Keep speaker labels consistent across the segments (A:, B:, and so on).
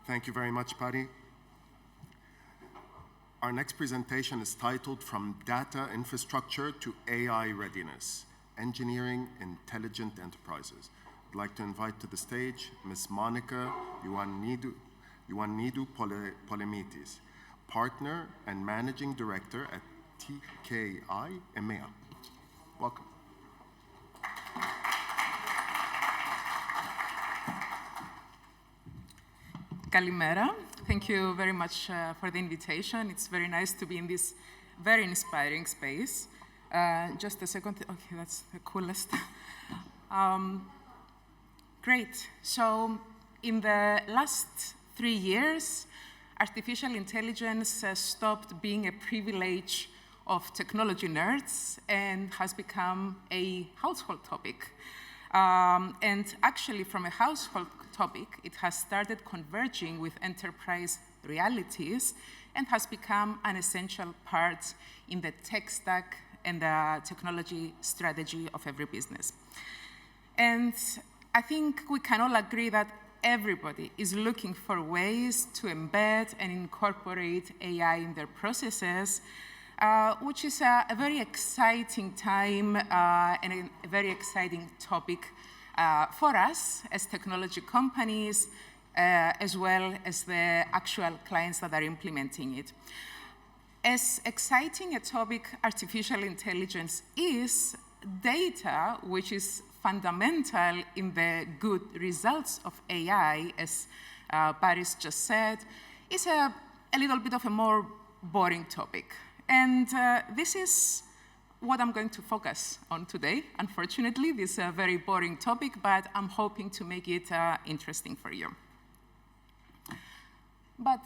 A: Thank you very much, Patty. Our next presentation is titled From Data Infrastructure to AI Readiness, Engineering Intelligent Enterprises. I'd like to invite to the stage Ms. Monica Ioannidou Polemitis, Partner and Managing Director at TKI EMEA. Welcome.
B: Kalimera. Thank you very much for the invitation. It's very nice to be in this very inspiring space. Just a second. Okay, that's the coolest. Great. So in the last 3 years, artificial intelligence stopped being a privilege of technology nerds and has become a household topic. And actually, from a household topic, it has started converging with enterprise realities and has become an essential part in the tech stack and the technology strategy of every business. And I think we can all agree that everybody is looking for ways to embed and incorporate AI in their processes, which is a very exciting time and a very exciting topic for us as technology companies, as well as the actual clients that are implementing it. As exciting a topic artificial intelligence is, data, which is fundamental in the good results of AI, as Paris just said, is a little bit of a more boring topic. And this is what I'm going to focus on today. Unfortunately, this is a very boring topic, but I'm hoping to make it interesting for you. But,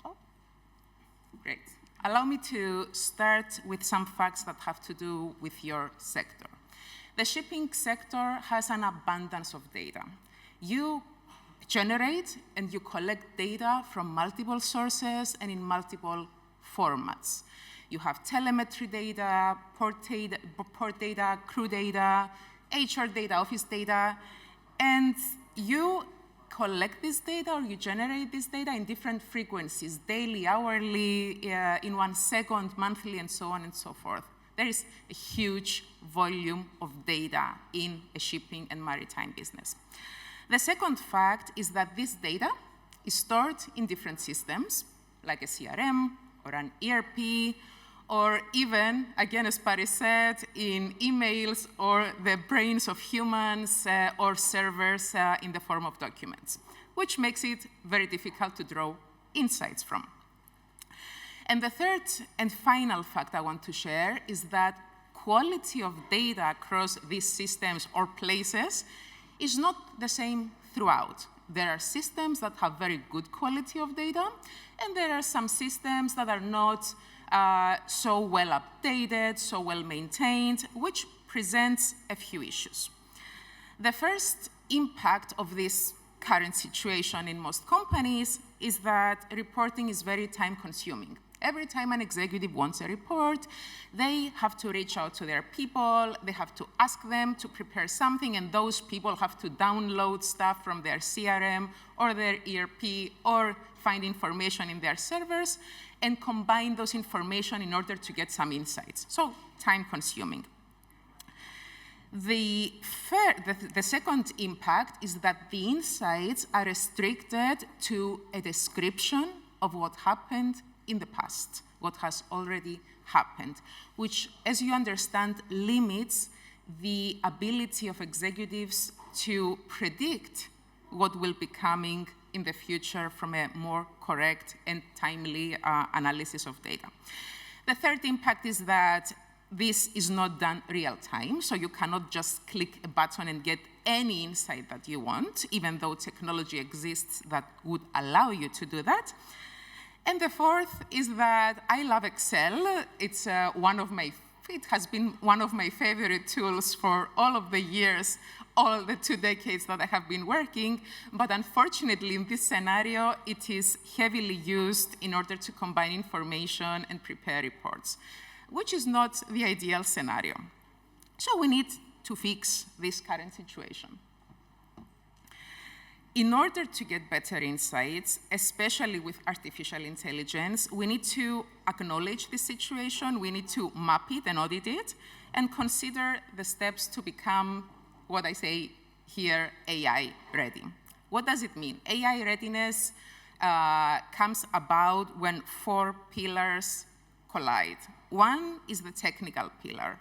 B: oh, great. Allow me to start with some facts that have to do with your sector. The shipping sector has an abundance of data. You generate and you collect data from multiple sources and in multiple formats. You have telemetry data, port data, crew data, HR data, office data, and you collect this data or you generate this data in different frequencies, daily, hourly, in 1 second, monthly, and so on and so forth. There is a huge volume of data in a shipping and maritime business. The second fact is that this data is stored in different systems, like a CRM or an ERP, or even, again, as Paris said, in emails or the brains of humans or servers in the form of documents, which makes it very difficult to draw insights from. And the third and final fact I want to share is that quality of data across these systems or places is not the same throughout. There are systems that have very good quality of data, and there are some systems that are not so well updated, so well maintained, which presents a few issues. The first impact of this current situation in most companies is that reporting is very time consuming. Every time an executive wants a report, they have to reach out to their people, they have to ask them to prepare something, and those people have to download stuff from their CRM or their ERP or find information in their servers and combine those information in order to get some insights. So time consuming. The second impact is that the insights are restricted to a description of what happened in the past, what has already happened, which, as you understand, limits the ability of executives to predict what will be coming in the future from a more correct and timely analysis of data. The third impact is that this is not done real time, so you cannot just click a button and get any insight that you want, even though technology exists that would allow you to do that. And the fourth is that I love Excel. It's it has been one of my favorite tools for all of the years, all the 2 decades that I have been working, but unfortunately in this scenario, it is heavily used in order to combine information and prepare reports, which is not the ideal scenario. So we need to fix this current situation. In order to get better insights, especially with artificial intelligence, we need to acknowledge the situation, we need to map it and audit it, and consider the steps to become, what I say here, AI ready. What does it mean? AI readiness comes about when 4 pillars collide. One is the technical pillar.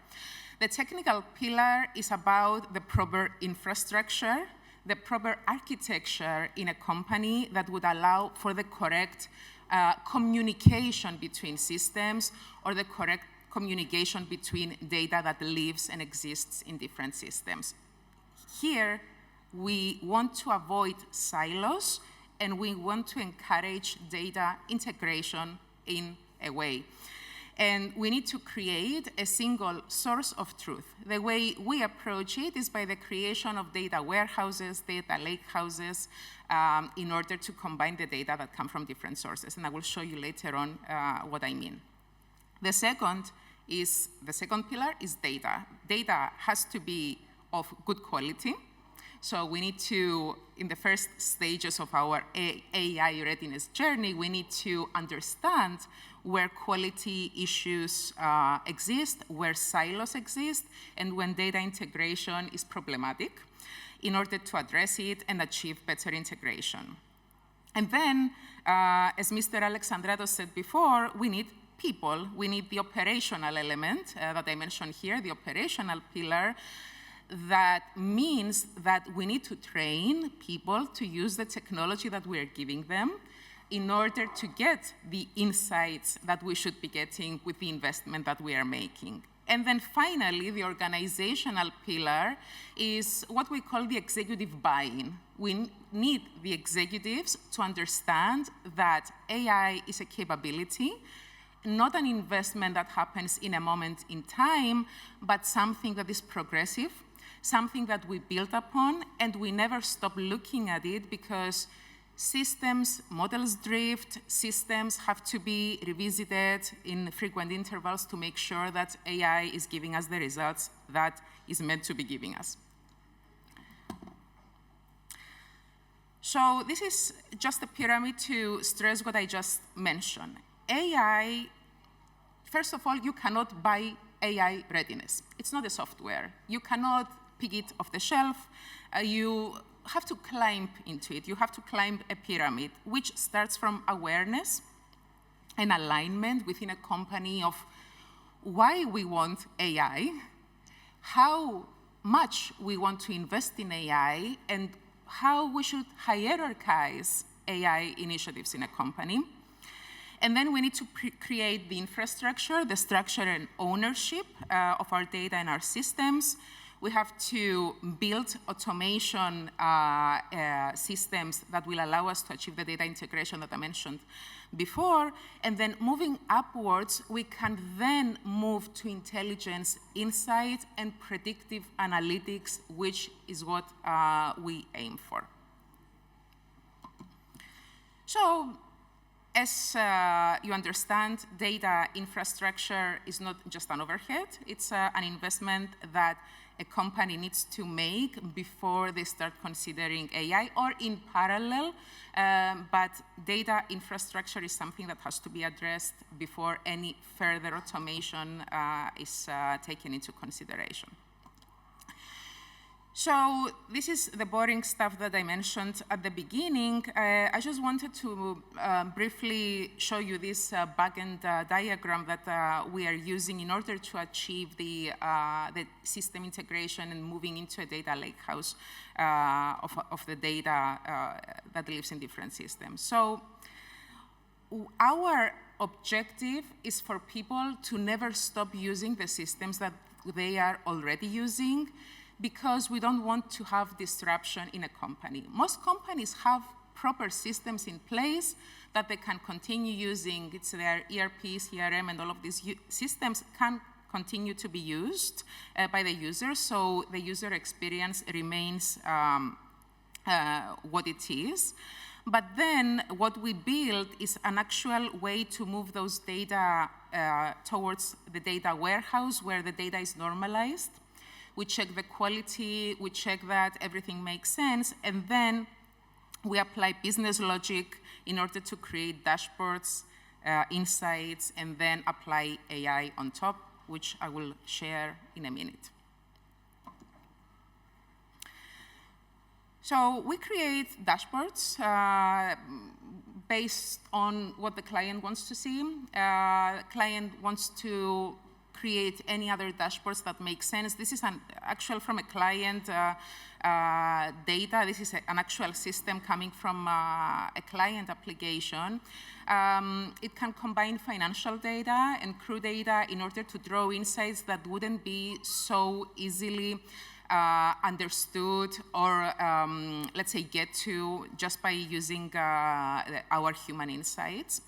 B: The technical pillar is about the proper infrastructure, the proper architecture in a company that would allow for the correct communication between systems or the correct communication between data that lives and exists in different systems. Here, we want to avoid silos and we want to encourage data integration in a way. And we need to create a single source of truth. The way we approach it is by the creation of data warehouses, data lakehouses, in order to combine the data that come from different sources. And I will show you later on what I mean. The second pillar is data. Data has to be of good quality. So we need to, in the first stages of our AI readiness journey, we need to understand where quality issues exist, where silos exist, and when data integration is problematic in order to address it and achieve better integration. And then, as Mr. Alexandratos said before, we need people. We need the operational element that I mentioned here, the operational pillar. That means that we need to train people to use the technology that we are giving them in order to get the insights that we should be getting with the investment that we are making. And then finally, the organizational pillar is what we call the executive buy-in. We need the executives to understand that AI is a capability, not an investment that happens in a moment in time, but something that is progressive, something that we build upon, and we never stop looking at it because systems, models drift, systems have to be revisited in frequent intervals to make sure that AI is giving us the results that is meant to be giving us. So this is just a pyramid to stress what I just mentioned. AI, first of all, you cannot buy AI readiness. It's not a software. You cannot pick it off the shelf. You have to climb into it. You have to climb a pyramid, which starts from awareness and alignment within a company of why we want AI, how much we want to invest in AI, and how we should hierarchize AI initiatives in a company. And then we need to create the infrastructure, the structure and ownership of our data and our systems. We have to build automation systems that will allow us to achieve the data integration that I mentioned before. And then moving upwards, we can then move to intelligence, insight, and predictive analytics, which is what we aim for. So, as you understand, data infrastructure is not just an overhead. It's an investment that a company needs to make before they start considering AI or in parallel. But data infrastructure is something that has to be addressed before any further automation is taken into consideration. So this is the boring stuff that I mentioned at the beginning. I just wanted to briefly show you this backend diagram that we are using in order to achieve the system integration and moving into a data lakehouse of the data that lives in different systems. So our objective is for people to never stop using the systems that they are already using, because we don't want to have disruption in a company. Most companies have proper systems in place that they can continue using. It's their ERP, CRM, and all of these systems can continue to be used by the user, so the user experience remains what it is. But then what we build is an actual way to move those data towards the data warehouse where the data is normalized. We check the quality, we check that everything makes sense, and then We apply business logic in order to create dashboards, insights, and then apply AI on top, which I will share in a minute. So we create dashboards based on what the client wants to see. Client wants to create any other dashboards that make sense. This is actual from a client data. This is an actual system coming from a client application. It can combine financial data and crew data in order to draw insights that wouldn't be so easily understood or, let's say, get to just by using our human insights.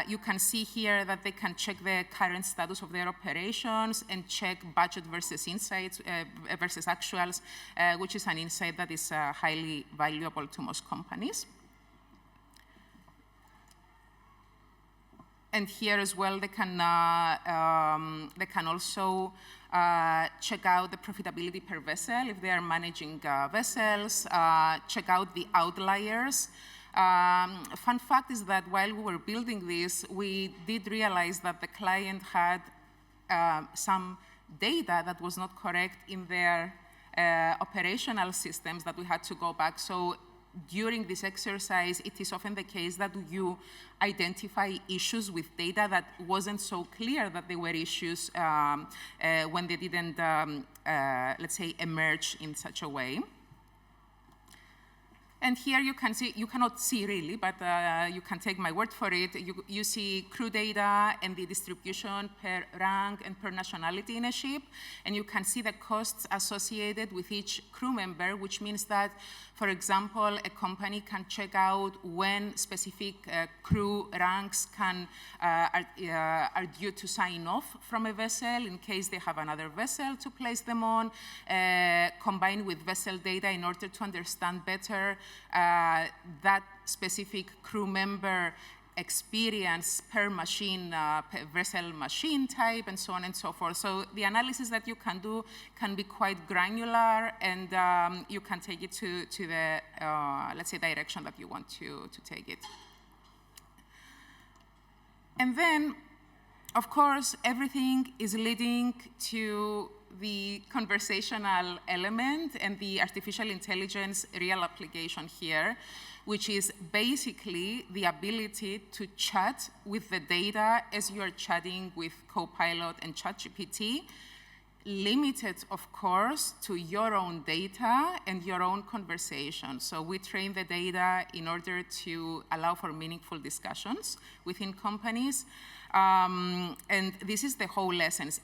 B: You can see here that they can check the current status of their operations and check budget versus insights versus actuals, which is an insight that is highly valuable to most companies. And here as well, they can also check out the profitability per vessel if they are managing vessels, check out the outliers. Fun fact is that while we were building this, we did realize that the client had some data that was not correct in their operational systems that we had to go back. So during this exercise, it is often the case that you identify issues with data that wasn't so clear that they were issues when they didn't, let's say, emerge in such a way. And here you can see, you cannot see really, but you can take my word for it. You see crew data and the distribution per rank and per nationality in a ship. And you can see the costs associated with each crew member, which means that, for example, a company can check out when specific crew ranks are due to sign off from a vessel in case they have another vessel to place them on, combined with vessel data in order to understand better that specific crew member experience per machine, per vessel machine type, and so on and so forth. So the analysis that you can do can be quite granular, and you can take it to the, let's say, direction that you want to take it. And then, of course, everything is leading to the conversational element and the artificial intelligence real application here, which is basically the ability to chat with the data as you are chatting with Copilot and ChatGPT, limited, of course, to your own data and your own conversation. So we train the data in order to allow for meaningful discussions within companies. And this is the whole essence.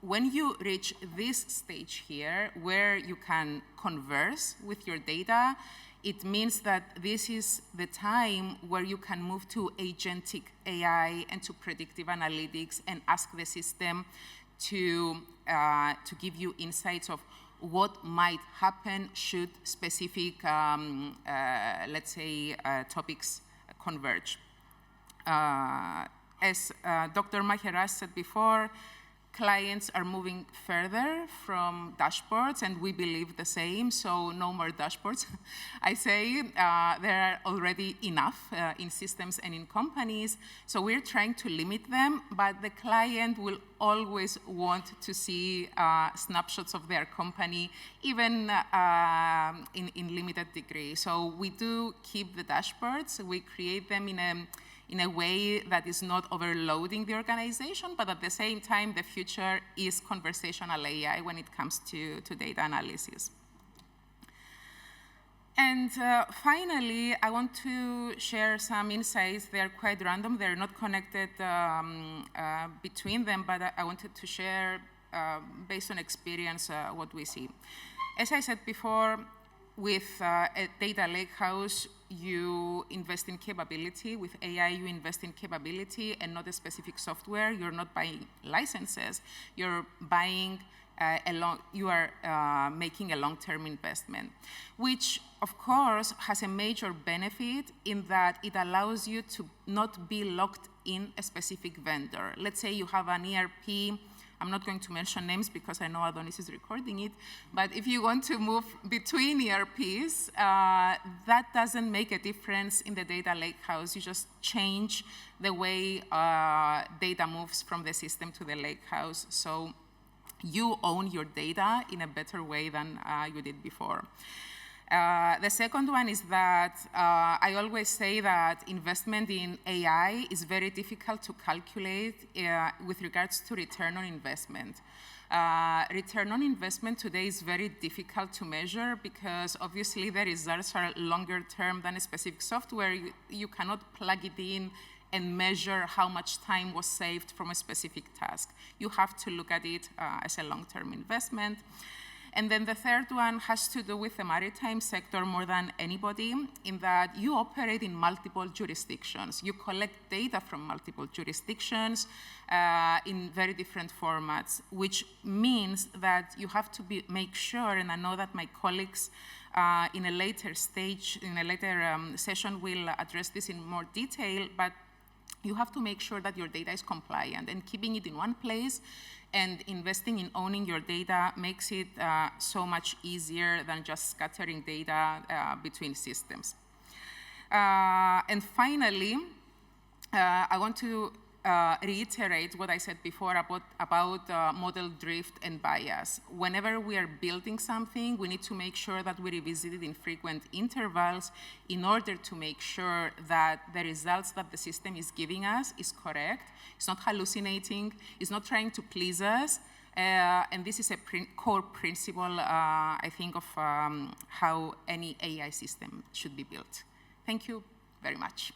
B: When you reach this stage here, where you can converse with your data, it means that this is the time where you can move to agentic AI and to predictive analytics and ask the system to give you insights of what might happen should specific, let's say, topics converge. As Dr. Maheras said before, clients are moving further from dashboards, and we believe the same, so no more dashboards. I say there are already enough in systems and in companies, so we're trying to limit them, but the client will always want to see snapshots of their company, even in limited degree. So we do keep the dashboards. We create them in a way that is not overloading the organization, but at the same time, the future is conversational AI when it comes to data analysis. And finally, I want to share some insights. They're quite random. They're not connected between them, but I wanted to share, based on experience, what we see. As I said before, with a data lakehouse, you invest in capability. With AI, you invest in capability and not a specific software. You're not buying licenses. You're buying you are making a long-term investment, which, of course, has a major benefit in that it allows you to not be locked in a specific vendor. Let's say you have an ERP I'm not going to mention names because I know Adonis is recording it, but if you want to move between ERPs, that doesn't make a difference in the data lakehouse. You just change the way data moves from the system to the lakehouse. So you own your data in a better way than you did before. The second one is that I always say that investment in AI is very difficult to calculate with regards to return on investment. Return on investment today is very difficult to measure because obviously the results are longer term than a specific software. You cannot plug it in and measure how much time was saved from a specific task. You have to look at it as a long-term investment. And then the third one has to do with the maritime sector more than anybody, in that you operate in multiple jurisdictions. You collect data from multiple jurisdictions in very different formats, which means that you have to make sure, and I know that my colleagues in a later stage, in a later session will address this in more detail, but you have to make sure that your data is compliant, and keeping it in one place and investing in owning your data makes it so much easier than just scattering data between systems. And finally, I want to reiterate what I said before about model drift and bias. Whenever we are building something, we need to make sure that we revisit it in frequent intervals in order to make sure that the results that the system is giving us is correct. It's not hallucinating. It's not trying to please us. And this is a core principle, I think, of how any AI system should be built. Thank you very much.